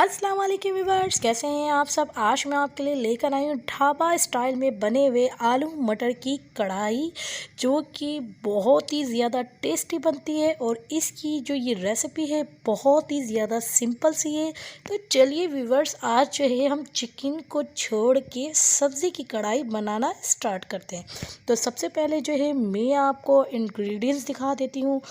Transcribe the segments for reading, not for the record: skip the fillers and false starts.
अस्सलाम वालेकुम व्यूअर्स, कैसे हैं आप सब। आज मैं आपके लिए लेकर आई हूँ ढाबा स्टाइल में बने हुए आलू मटर की कढ़ाई, जो कि बहुत ही ज़्यादा टेस्टी बनती है। और इसकी जो ये रेसिपी है बहुत ही ज़्यादा सिंपल सी है। तो चलिए व्यूअर्स, आज जो है हम चिकन को छोड़ के सब्ज़ी की कढ़ाई बनाना स्टार्ट करते हैं। तो सबसे पहले जो है मैं आपको इंग्रेडिएंट्स दिखा देती हूँ।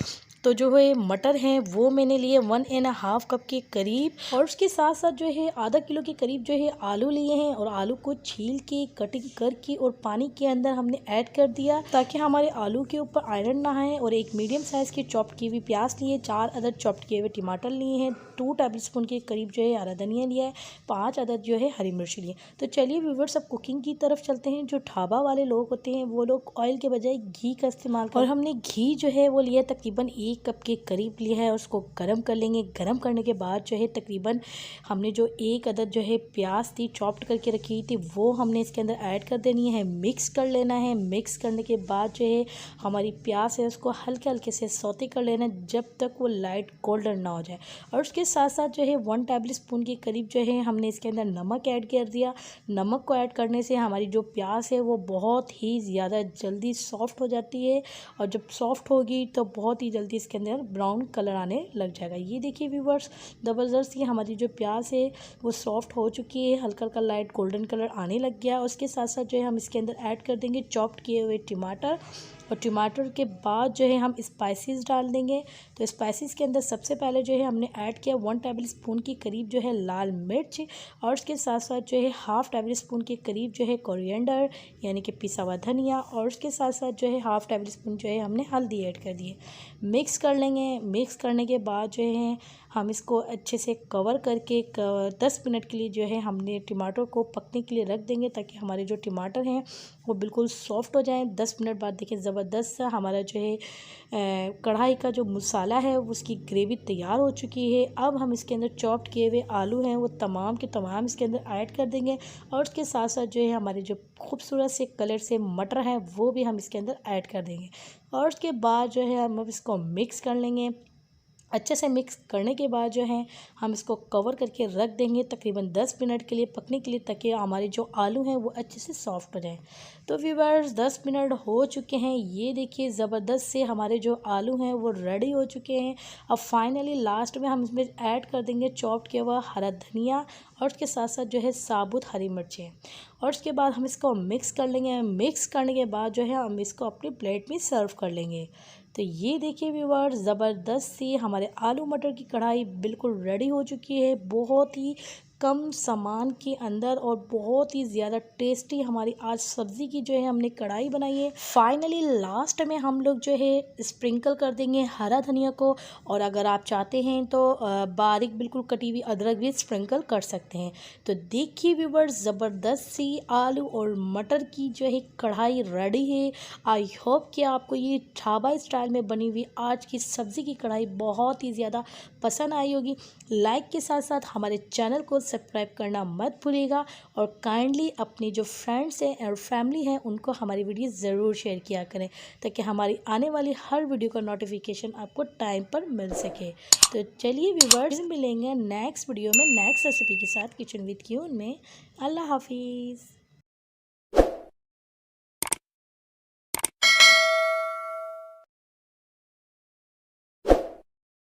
तो जो है मटर हैं वो मैंने लिए 1.5 कप के करीब, और उसके साथ साथ जो है आधा किलो के करीब जो है आलू लिए हैं। और आलू को छील के कटिंग करके और पानी के अंदर हमने ऐड कर दिया ताकि हमारे आलू के ऊपर आयरन ना आए। और एक मीडियम साइज़ की चॉप की हुई प्याज लिए, 4 अदद चॉप किए हुए टमाटर लिए हैं, 2 टेबल स्पून के करीब जो है हरा धनिया लिया है, 5 अदद जो है हरी मिर्च लिए। तो चलिए व्यूअर्स, अब कुकिंग की तरफ चलते हैं। जो ढाबा वाले लोग होते हैं वो लोग ऑयल के बजाय घी का इस्तेमाल करते हैं, और हमने घी जो है वो लिया तकरीबन 1 कप के करीब लिया है। उसको गर्म कर लेंगे। गर्म करने के बाद जो है तकरीबन हमने जो 1 अदद जो है प्याज थी चॉप्ड करके रखी थी वो हमने इसके अंदर ऐड कर देनी है, मिक्स कर लेना है। मिक्स करने के बाद जो है हमारी प्याज है उसको हल्के हल्के से सौते कर लेना है जब तक वो लाइट गोल्डन ना हो जाए। और उसके साथ साथ जो है 1 टेबल स्पून के करीब जो है हमने इसके अंदर नमक ऐड कर दिया। नमक को ऐड करने से हमारी जो प्याज है वो बहुत ही ज़्यादा जल्दी सॉफ्ट हो जाती है, और जब सॉफ्ट होगी तो बहुत ही जल्दी इसके अंदर ब्राउन कलर आने लग जाएगा। ये देखिए व्यूअर्स, ज़बरदस्त ये हमारी जो प्याज है वो सॉफ्ट हो चुकी है, हल्का हल्का लाइट गोल्डन कलर आने लग गया। उसके साथ साथ जो है हम इसके अंदर ऐड कर देंगे चॉप्ड किए हुए टमाटर। और टमाटर के बाद जो है हम स्पाइसेस डाल देंगे। तो स्पाइसेस के अंदर सबसे पहले जो है हमने ऐड किया 1 टेबल स्पून के करीब जो है लाल मिर्च, और उसके साथ साथ जो है हाफ़ टेबल स्पून के करीब जो है कोरिएंडर यानी कि पिसा हुआ धनिया, और उसके साथ साथ जो है हाफ़ टेबल स्पून जो है हमने हल्दी ऐड कर दी है। मिक्स कर लेंगे। मिक्स करने के बाद जो है हम इसको अच्छे से कवर करके 10 मिनट के लिए जो है हमने टमाटर को पकने के लिए रख देंगे ताकि हमारे जो टमाटर हैं वो बिल्कुल सॉफ्ट हो जाएं। 10 मिनट बाद देखिए ज़बरदस्त सा हमारा जो है कढ़ाई का जो मसाला है उसकी ग्रेवी तैयार हो चुकी है। अब हम इसके अंदर चॉप्ड किए हुए आलू हैं वो तमाम के तमाम इसके अंदर ऐड कर देंगे, और उसके साथ साथ जो है हमारे जो खूबसूरत से कलर से मटर हैं वो भी हम इसके अंदर ऐड कर देंगे। और उसके बाद जो है हम अब इसको मिक्स कर लेंगे। अच्छे से मिक्स करने के बाद जो है हम इसको कवर करके रख देंगे तकरीबन 10 मिनट के लिए पकने के लिए, ताकि हमारे जो आलू हैं वो अच्छे से सॉफ्ट हो जाएं। तो व्यूअर्स 10 मिनट हो चुके हैं। ये देखिए ज़बरदस्त से हमारे जो आलू हैं वो रेडी हो चुके हैं। अब फाइनली लास्ट में हम इसमें ऐड कर देंगे चॉप्ड किया हुआ हरा धनिया, और उसके साथ साथ जो है साबुत हरी मिर्चें। और उसके बाद हम इसको मिक्स कर लेंगे। मिक्स करने के बाद जो है हम इसको अपनी प्लेट में सर्व कर लेंगे। तो ये देखिए व्यूअर्स, ज़बरदस्त सी हमारे आलू मटर की कढ़ाई बिल्कुल रेडी हो चुकी है। बहुत ही कम सामान के अंदर और बहुत ही ज़्यादा टेस्टी हमारी आज सब्ज़ी की जो है हमने कढ़ाई बनाई है। फाइनली लास्ट में हम लोग जो है स्प्रिंकल कर देंगे हरा धनिया को, और अगर आप चाहते हैं तो बारीक बिल्कुल कटी हुई अदरक भी स्प्रिंकल कर सकते हैं। तो देखिए व्यूअर्स, ज़बरदस्त सी आलू और मटर की जो है कढ़ाई रेडी है। आई होप कि आपको ये ढाबा स्टाइल में बनी हुई आज की सब्ज़ी की कढ़ाई बहुत ही ज़्यादा पसंद आई होगी। लाइक के साथ साथ हमारे चैनल को सब्सक्राइब करना मत भूलिएगा, और काइंडली अपनी जो फ्रेंड्स हैं और फैमिली हैं उनको हमारी वीडियो ज़रूर शेयर किया करें ताकि हमारी आने वाली हर वीडियो का नोटिफिकेशन आपको टाइम पर मिल सके। तो चलिए व्यूअर्स, मिलेंगे नेक्स्ट वीडियो में नेक्स्ट रेसिपी के साथ किचन विद क्यून में। अल्लाह हाफिज़।